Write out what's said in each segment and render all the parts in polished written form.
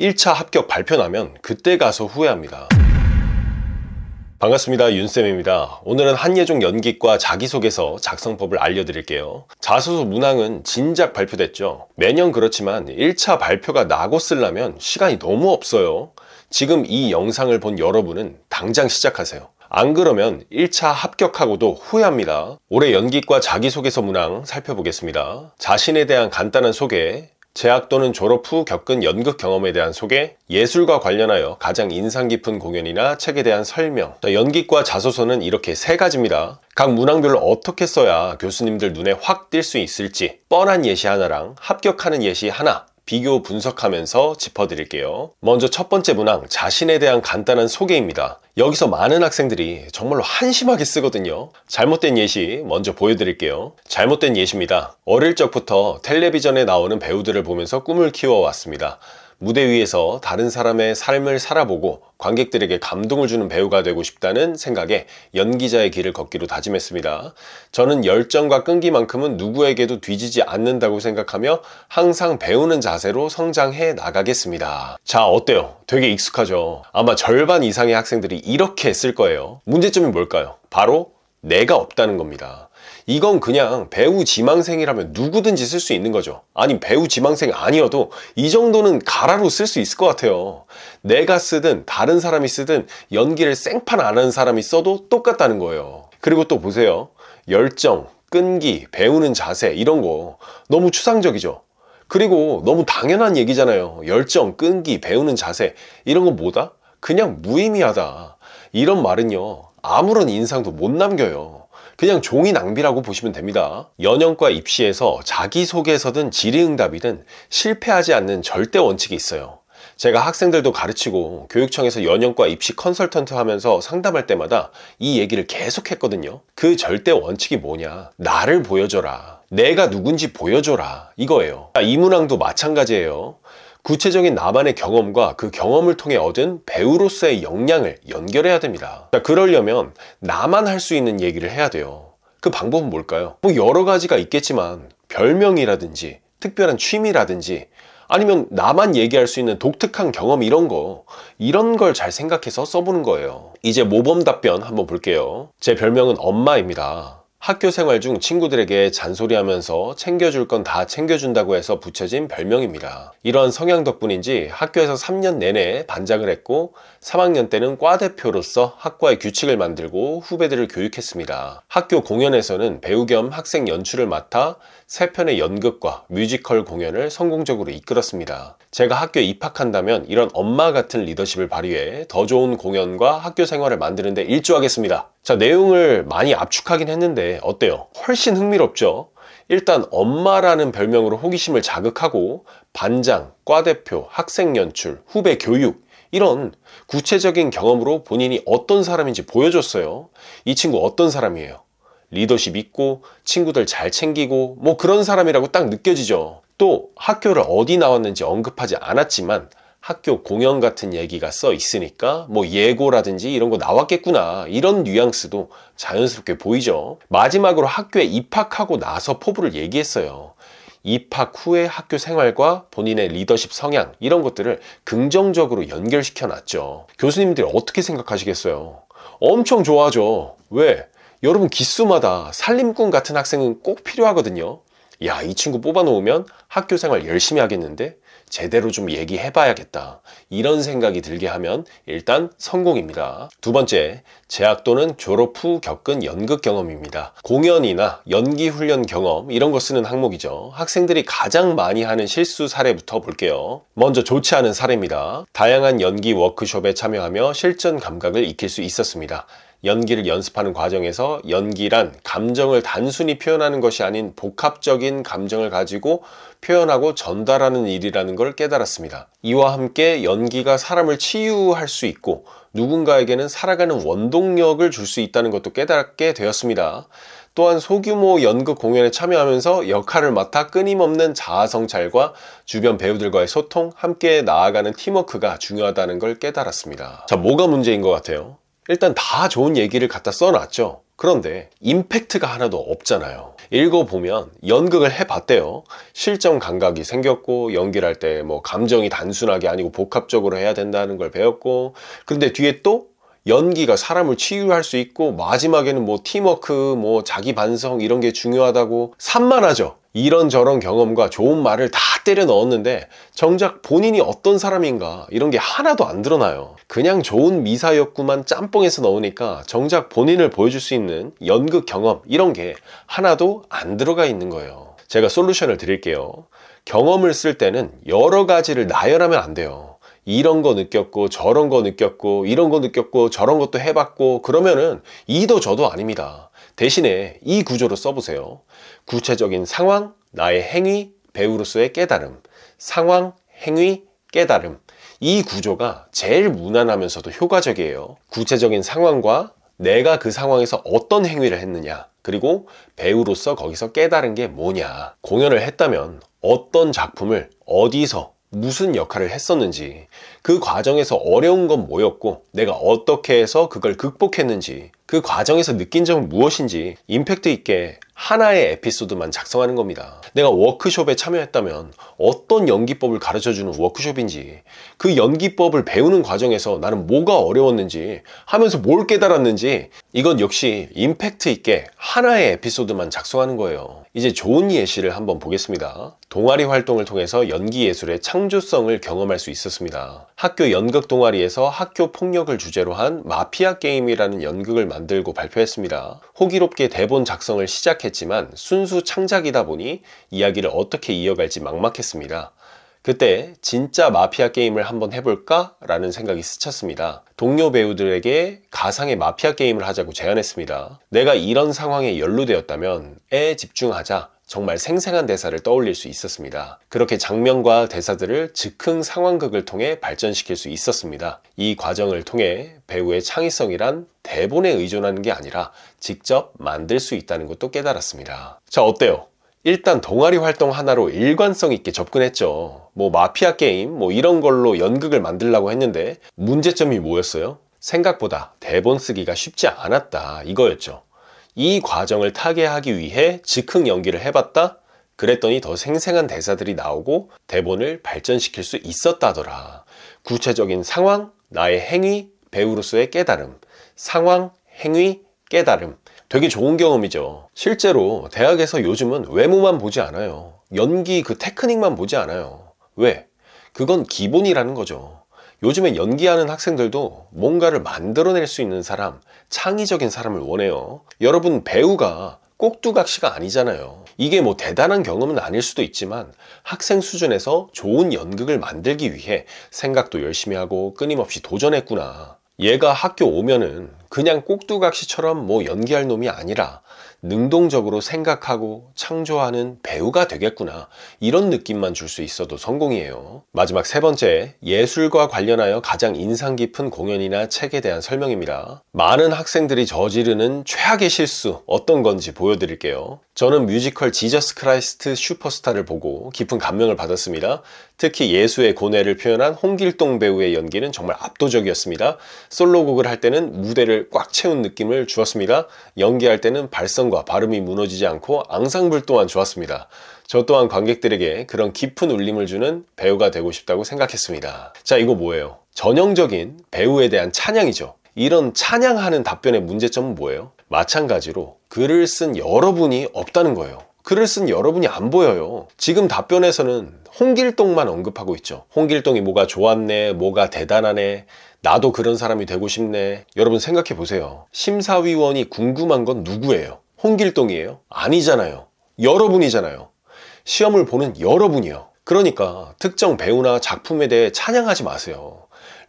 1차 합격 발표 나면 그때 가서 후회합니다. 반갑습니다. 윤쌤입니다. 오늘은 한예종 연기과 자기소개서 작성법을 알려드릴게요. 자소서 문항은 진작 발표됐죠. 매년 그렇지만 1차 발표가 나고 쓰려면 시간이 너무 없어요. 지금 이 영상을 본 여러분은 당장 시작하세요. 안 그러면 1차 합격하고도 후회합니다. 올해 연기과 자기소개서 문항 살펴보겠습니다. 자신에 대한 간단한 소개, 재학 또는 졸업 후 겪은 연극 경험에 대한 소개, 예술과 관련하여 가장 인상 깊은 공연이나 책에 대한 설명. 연기과 자소서는 이렇게 3가지입니다. 각 문항별로 어떻게 써야 교수님들 눈에 확 띌 수 있을지 뻔한 예시 하나랑 합격하는 예시 하나 비교 분석하면서 짚어드릴게요. 먼저 첫 번째 문항, 자신에 대한 간단한 소개입니다. 여기서 많은 학생들이 정말로 한심하게 쓰거든요. 잘못된 예시 먼저 보여드릴게요. 잘못된 예시입니다. 어릴 적부터 텔레비전에 나오는 배우들을 보면서 꿈을 키워왔습니다. 무대 위에서 다른 사람의 삶을 살아보고 관객들에게 감동을 주는 배우가 되고 싶다는 생각에 연기자의 길을 걷기로 다짐했습니다. 저는 열정과 끈기만큼은 누구에게도 뒤지지 않는다고 생각하며 항상 배우는 자세로 성장해 나가겠습니다. 자, 어때요? 되게 익숙하죠? 아마 절반 이상의 학생들이 이렇게 쓸 거예요. 문제점이 뭘까요? 바로 내가 없다는 겁니다. 이건 그냥 배우 지망생이라면 누구든지 쓸 수 있는 거죠. 아니, 배우 지망생 아니어도 이 정도는 가라로 쓸 수 있을 것 같아요. 내가 쓰든 다른 사람이 쓰든 연기를 생판 안 하는 사람이 써도 똑같다는 거예요. 그리고 또 보세요. 열정, 끈기, 배우는 자세 이런 거 너무 추상적이죠. 그리고 너무 당연한 얘기잖아요. 열정, 끈기, 배우는 자세 이런 거 뭐다? 그냥 무의미하다. 이런 말은요, 아무런 인상도 못 남겨요. 그냥 종이 낭비라고 보시면 됩니다. 연영과 입시에서 자기소개서든 질의응답이든 실패하지 않는 절대 원칙이 있어요. 제가 학생들도 가르치고 교육청에서 연영과 입시 컨설턴트 하면서 상담할 때마다 이 얘기를 계속 했거든요. 그 절대 원칙이 뭐냐? 나를 보여줘라. 내가 누군지 보여줘라. 이거예요. 이 문항도 마찬가지예요. 구체적인 나만의 경험과 그 경험을 통해 얻은 배우로서의 역량을 연결해야 됩니다. 그러려면 나만 할 수 있는 얘기를 해야 돼요. 그 방법은 뭘까요? 뭐 여러 가지가 있겠지만 별명이라든지 특별한 취미라든지 아니면 나만 얘기할 수 있는 독특한 경험 이런 걸 잘 생각해서 써보는 거예요. 이제 모범 답변 한번 볼게요. 제 별명은 엄마입니다. 학교 생활 중 친구들에게 잔소리하면서 챙겨줄 건 다 챙겨준다고 해서 붙여진 별명입니다. 이러한 성향 덕분인지 학교에서 3년 내내 반장을 했고 3학년 때는 과대표로서 학과의 규칙을 만들고 후배들을 교육했습니다. 학교 공연에서는 배우 겸 학생 연출을 맡아 3편의 연극과 뮤지컬 공연을 성공적으로 이끌었습니다. 제가 학교에 입학한다면 이런 엄마 같은 리더십을 발휘해 더 좋은 공연과 학교 생활을 만드는 데 일조하겠습니다. 자, 내용을 많이 압축하긴 했는데 어때요? 훨씬 흥미롭죠? 일단 엄마라는 별명으로 호기심을 자극하고 반장, 과대표, 학생 연출, 후배 교육 이런 구체적인 경험으로 본인이 어떤 사람인지 보여줬어요. 이 친구 어떤 사람이에요? 리더십 있고 친구들 잘 챙기고 뭐 그런 사람이라고 딱 느껴지죠. 또 학교를 어디 나왔는지 언급하지 않았지만 학교 공연 같은 얘기가 써 있으니까 뭐 예고라든지 이런 거 나왔겠구나 이런 뉘앙스도 자연스럽게 보이죠. 마지막으로 학교에 입학하고 나서 포부를 얘기했어요. 입학 후의 학교 생활과 본인의 리더십 성향 이런 것들을 긍정적으로 연결시켜 놨죠. 교수님들이 어떻게 생각하시겠어요? 엄청 좋아하죠. 왜? 여러분 기수마다 살림꾼 같은 학생은 꼭 필요하거든요. 야, 이 친구 뽑아놓으면 학교 생활 열심히 하겠는데? 제대로 좀 얘기해봐야겠다. 이런 생각이 들게 하면 일단 성공입니다. 두 번째, 재학 또는 졸업 후 겪은 연극 경험입니다. 공연이나 연기 훈련 경험 이런 거 쓰는 항목이죠. 학생들이 가장 많이 하는 실수 사례부터 볼게요. 먼저 좋지 않은 사례입니다. 다양한 연기 워크숍에 참여하며 실전 감각을 익힐 수 있었습니다. 연기를 연습하는 과정에서 연기란 감정을 단순히 표현하는 것이 아닌 복합적인 감정을 가지고 표현하고 전달하는 일이라는 걸 깨달았습니다. 이와 함께 연기가 사람을 치유할 수 있고 누군가에게는 살아가는 원동력을 줄 수 있다는 것도 깨닫게 되었습니다. 또한 소규모 연극 공연에 참여하면서 역할을 맡아 끊임없는 자아성찰과 주변 배우들과의 소통, 함께 나아가는 팀워크가 중요하다는 걸 깨달았습니다. 자, 뭐가 문제인 것 같아요? 일단 다 좋은 얘기를 갖다 써놨죠. 그런데 임팩트가 하나도 없잖아요. 읽어보면 연극을 해봤대요. 실전 감각이 생겼고, 연기를 할 때 뭐 감정이 단순하게 아니고 복합적으로 해야 된다는 걸 배웠고, 근데 뒤에 또 연기가 사람을 치유할 수 있고, 마지막에는 뭐 팀워크, 뭐 자기 반성 이런 게 중요하다고 산만하죠. 이런저런 경험과 좋은 말을 다 때려 넣었는데 정작 본인이 어떤 사람인가 이런 게 하나도 안 드러나요. 그냥 좋은 미사였구만 짬뽕에서 넣으니까 정작 본인을 보여줄 수 있는 연극 경험 이런 게 하나도 안 들어가 있는 거예요. 제가 솔루션을 드릴게요. 경험을 쓸 때는 여러 가지를 나열하면 안 돼요. 이런 거 느꼈고 저런 거 느꼈고 이런 거 느꼈고 저런 것도 해봤고 그러면은 이도 저도 아닙니다. 대신에 이 구조로 써보세요. 구체적인 상황, 나의 행위, 배우로서의 깨달음. 상황, 행위, 깨달음. 이 구조가 제일 무난하면서도 효과적이에요. 구체적인 상황과 내가 그 상황에서 어떤 행위를 했느냐, 그리고 배우로서 거기서 깨달은 게 뭐냐. 공연을 했다면 어떤 작품을 어디서 무슨 역할을 했었는지, 그 과정에서 어려운 건 뭐였고 내가 어떻게 해서 그걸 극복했는지, 그 과정에서 느낀 점은 무엇인지 임팩트 있게 하나의 에피소드만 작성하는 겁니다. 내가 워크숍에 참여했다면 어떤 연기법을 가르쳐주는 워크숍인지, 그 연기법을 배우는 과정에서 나는 뭐가 어려웠는지 하면서 뭘 깨달았는지, 이건 역시 임팩트 있게 하나의 에피소드만 작성하는 거예요. 이제 좋은 예시를 한번 보겠습니다. 동아리 활동을 통해서 연기 예술의 창조성을 경험할 수 있었습니다. 학교 연극 동아리에서 학교 폭력을 주제로 한 마피아 게임이라는 연극을 만들고 발표했습니다. 호기롭게 대본 작성을 시작했지만 순수 창작이다 보니 이야기를 어떻게 이어갈지 막막했습니다. 그때 진짜 마피아 게임을 한번 해볼까? 라는 생각이 스쳤습니다. 동료 배우들에게 가상의 마피아 게임을 하자고 제안했습니다. 내가 이런 상황에 연루되었다면 에 집중하자. 정말 생생한 대사를 떠올릴 수 있었습니다. 그렇게 장면과 대사들을 즉흥 상황극을 통해 발전시킬 수 있었습니다. 이 과정을 통해 배우의 창의성이란 대본에 의존하는 게 아니라 직접 만들 수 있다는 것도 깨달았습니다. 자, 어때요? 일단 동아리 활동 하나로 일관성 있게 접근했죠. 뭐 마피아 게임 뭐 이런 걸로 연극을 만들려고 했는데 문제점이 뭐였어요? 생각보다 대본 쓰기가 쉽지 않았다, 이거였죠. 이 과정을 타개하기 위해 즉흥 연기를 해봤다? 그랬더니 더 생생한 대사들이 나오고 대본을 발전시킬 수 있었다더라. 구체적인 상황, 나의 행위, 배우로서의 깨달음. 상황, 행위, 깨달음. 되게 좋은 경험이죠. 실제로 대학에서 요즘은 외모만 보지 않아요. 연기 그 테크닉만 보지 않아요. 왜? 그건 기본이라는 거죠. 요즘에 연기하는 학생들도 뭔가를 만들어낼 수 있는 사람, 창의적인 사람을 원해요. 여러분, 배우가 꼭두각시가 아니잖아요. 이게 뭐 대단한 경험은 아닐 수도 있지만 학생 수준에서 좋은 연극을 만들기 위해 생각도 열심히 하고 끊임없이 도전했구나. 얘가 학교 오면은 그냥 꼭두각시처럼 뭐 연기할 놈이 아니라 능동적으로 생각하고 창조하는 배우가 되겠구나, 이런 느낌만 줄 수 있어도 성공이에요. 마지막 세 번째, 예술과 관련하여 가장 인상 깊은 공연이나 책에 대한 설명입니다. 많은 학생들이 저지르는 최악의 실수 어떤 건지 보여드릴게요. 저는 뮤지컬 지저스 크라이스트 슈퍼스타를 보고 깊은 감명을 받았습니다. 특히 예수의 고뇌를 표현한 홍길동 배우의 연기는 정말 압도적이었습니다. 솔로곡을 할 때는 무대를 꽉 채운 느낌을 주었습니다. 연기할 때는 발성과 발음이 무너지지 않고 앙상블 또한 좋았습니다. 저 또한 관객들에게 그런 깊은 울림을 주는 배우가 되고 싶다고 생각했습니다. 자, 이거 뭐예요? 전형적인 배우에 대한 찬양이죠. 이런 찬양하는 답변의 문제점은 뭐예요? 마찬가지로 글을 쓴 여러분이 없다는 거예요. 글을 쓴 여러분이 안 보여요. 지금 답변에서는 홍길동만 언급하고 있죠. 홍길동이 뭐가 좋았네, 뭐가 대단하네, 나도 그런 사람이 되고 싶네. 여러분 생각해 보세요. 심사위원이 궁금한 건 누구예요? 홍길동이에요? 아니잖아요. 여러분이잖아요. 시험을 보는 여러분이요. 그러니까 특정 배우나 작품에 대해 찬양하지 마세요.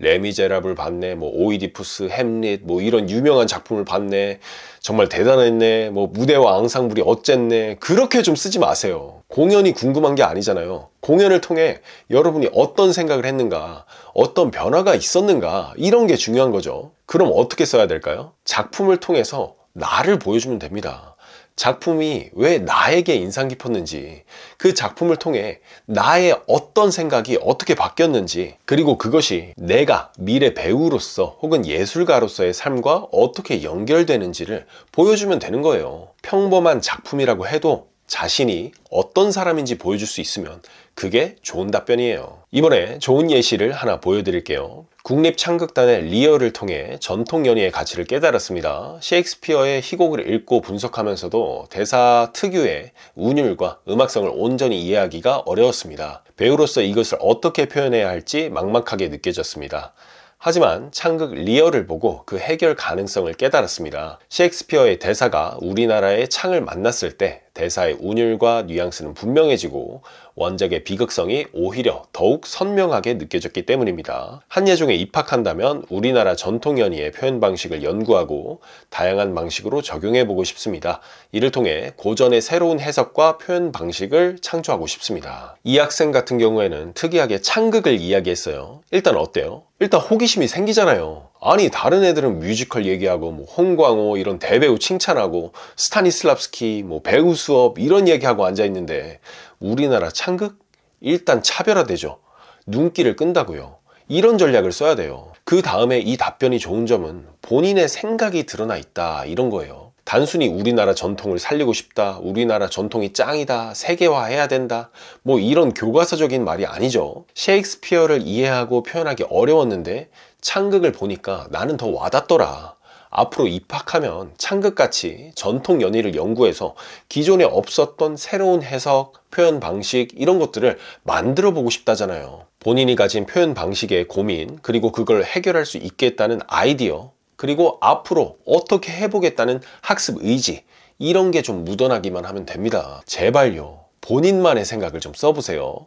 레미제라블 봤네, 뭐 오이디푸스, 햄릿, 뭐 이런 유명한 작품을 봤네, 정말 대단했네, 뭐 무대와 앙상블이 어쨌네, 그렇게 좀 쓰지 마세요. 공연이 궁금한 게 아니잖아요. 공연을 통해 여러분이 어떤 생각을 했는가, 어떤 변화가 있었는가, 이런 게 중요한 거죠. 그럼 어떻게 써야 될까요? 작품을 통해서 나를 보여주면 됩니다. 작품이 왜 나에게 인상 깊었는지, 그 작품을 통해 나의 어떤 생각이 어떻게 바뀌었는지, 그리고 그것이 내가 미래 배우로서 혹은 예술가로서의 삶과 어떻게 연결되는지를 보여주면 되는 거예요. 평범한 작품이라고 해도 자신이 어떤 사람인지 보여줄 수 있으면 그게 좋은 답변이에요. 이번에 좋은 예시를 하나 보여드릴게요. 국립창극단의 리얼을 통해 전통 연희의 가치를 깨달았습니다. 셰익스피어의 희곡을 읽고 분석하면서도 대사 특유의 운율과 음악성을 온전히 이해하기가 어려웠습니다. 배우로서 이것을 어떻게 표현해야 할지 막막하게 느껴졌습니다. 하지만 창극 리얼을 보고 그 해결 가능성을 깨달았습니다. 셰익스피어의 대사가 우리나라의 창을 만났을 때 대사의 운율과 뉘앙스는 분명해지고 원작의 비극성이 오히려 더욱 선명하게 느껴졌기 때문입니다. 한예종에 입학한다면 우리나라 전통 연희의 표현 방식을 연구하고 다양한 방식으로 적용해보고 싶습니다. 이를 통해 고전의 새로운 해석과 표현 방식을 창조하고 싶습니다. 이 학생 같은 경우에는 특이하게 창극을 이야기했어요. 일단 어때요? 일단 호기심이 생기잖아요. 아니 다른 애들은 뮤지컬 얘기하고 뭐 홍광호 이런 대배우 칭찬하고 스타니슬랍스키 뭐 배우 수업 이런 얘기하고 앉아있는데 우리나라 창극? 일단 차별화되죠. 눈길을 끈다고요. 이런 전략을 써야 돼요. 그 다음에 이 답변이 좋은 점은 본인의 생각이 드러나 있다 이런 거예요. 단순히 우리나라 전통을 살리고 싶다, 우리나라 전통이 짱이다, 세계화해야 된다, 뭐 이런 교과서적인 말이 아니죠. 셰익스피어를 이해하고 표현하기 어려웠는데 창극을 보니까 나는 더 와닿더라. 앞으로 입학하면 창극같이 전통 연희를 연구해서 기존에 없었던 새로운 해석, 표현 방식 이런 것들을 만들어 보고 싶다잖아요. 본인이 가진 표현 방식의 고민, 그리고 그걸 해결할 수 있겠다는 아이디어, 그리고 앞으로 어떻게 해보겠다는 학습 의지, 이런 게 좀 묻어나기만 하면 됩니다. 제발요. 본인만의 생각을 좀 써보세요.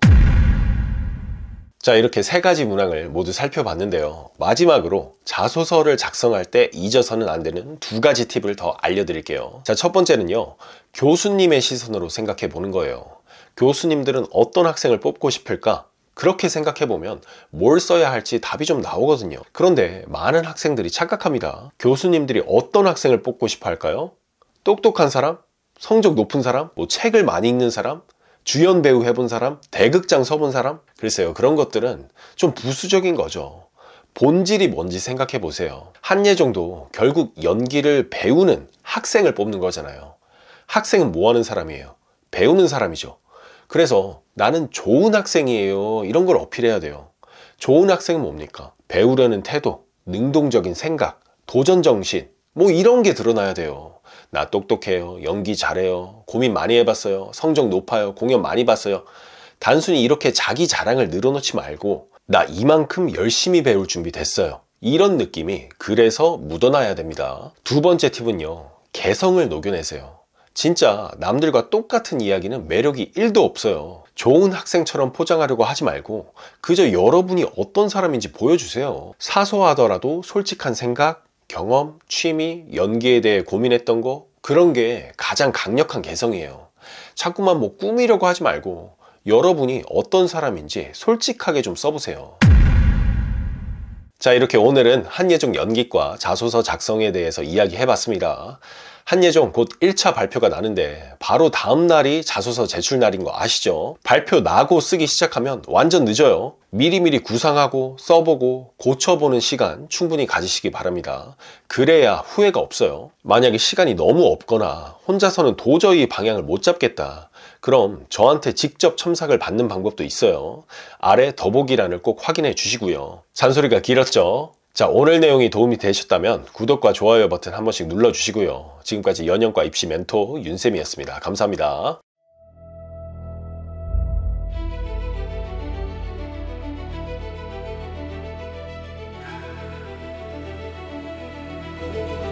자, 이렇게 세 가지 문항을 모두 살펴봤는데요. 마지막으로 자소서를 작성할 때 잊어서는 안 되는 두 가지 팁을 더 알려드릴게요. 자, 첫 번째는요. 교수님의 시선으로 생각해 보는 거예요. 교수님들은 어떤 학생을 뽑고 싶을까? 그렇게 생각해보면 뭘 써야 할지 답이 좀 나오거든요. 그런데 많은 학생들이 착각합니다. 교수님들이 어떤 학생을 뽑고 싶어 할까요? 똑똑한 사람? 성적 높은 사람? 뭐 책을 많이 읽는 사람? 주연 배우 해본 사람? 대극장 서본 사람? 글쎄요, 그런 것들은 좀 부수적인 거죠. 본질이 뭔지 생각해 보세요. 한예종도 결국 연기를 배우는 학생을 뽑는 거잖아요. 학생은 뭐 하는 사람이에요? 배우는 사람이죠. 그래서 나는 좋은 학생이에요, 이런 걸 어필해야 돼요. 좋은 학생은 뭡니까? 배우려는 태도, 능동적인 생각, 도전정신, 뭐 이런 게 드러나야 돼요. 나 똑똑해요, 연기 잘해요, 고민 많이 해봤어요, 성적 높아요, 공연 많이 봤어요. 단순히 이렇게 자기 자랑을 늘어놓지 말고 나 이만큼 열심히 배울 준비 됐어요, 이런 느낌이 그래서 묻어나야 됩니다. 두 번째 팁은요, 개성을 녹여내세요. 진짜 남들과 똑같은 이야기는 매력이 1도 없어요. 좋은 학생처럼 포장하려고 하지 말고 그저 여러분이 어떤 사람인지 보여주세요. 사소하더라도 솔직한 생각, 경험, 취미, 연기에 대해 고민했던 거, 그런 게 가장 강력한 개성이에요. 자꾸만 뭐 꾸미려고 하지 말고 여러분이 어떤 사람인지 솔직하게 좀 써보세요. 자, 이렇게 오늘은 한예종 연기과 자소서 작성에 대해서 이야기해봤습니다. 한예종 곧 1차 발표가 나는데 바로 다음 날이 자소서 제출 날인 거 아시죠? 발표 나고 쓰기 시작하면 완전 늦어요. 미리미리 구상하고 써보고 고쳐보는 시간 충분히 가지시기 바랍니다. 그래야 후회가 없어요. 만약에 시간이 너무 없거나 혼자서는 도저히 방향을 못 잡겠다, 그럼 저한테 직접 첨삭을 받는 방법도 있어요. 아래 더보기란을 꼭 확인해 주시고요. 잔소리가 길었죠? 자, 오늘 내용이 도움이 되셨다면 구독과 좋아요 버튼 한 번씩 눌러주시고요. 지금까지 연영과 입시 멘토 윤쌤이었습니다. 감사합니다.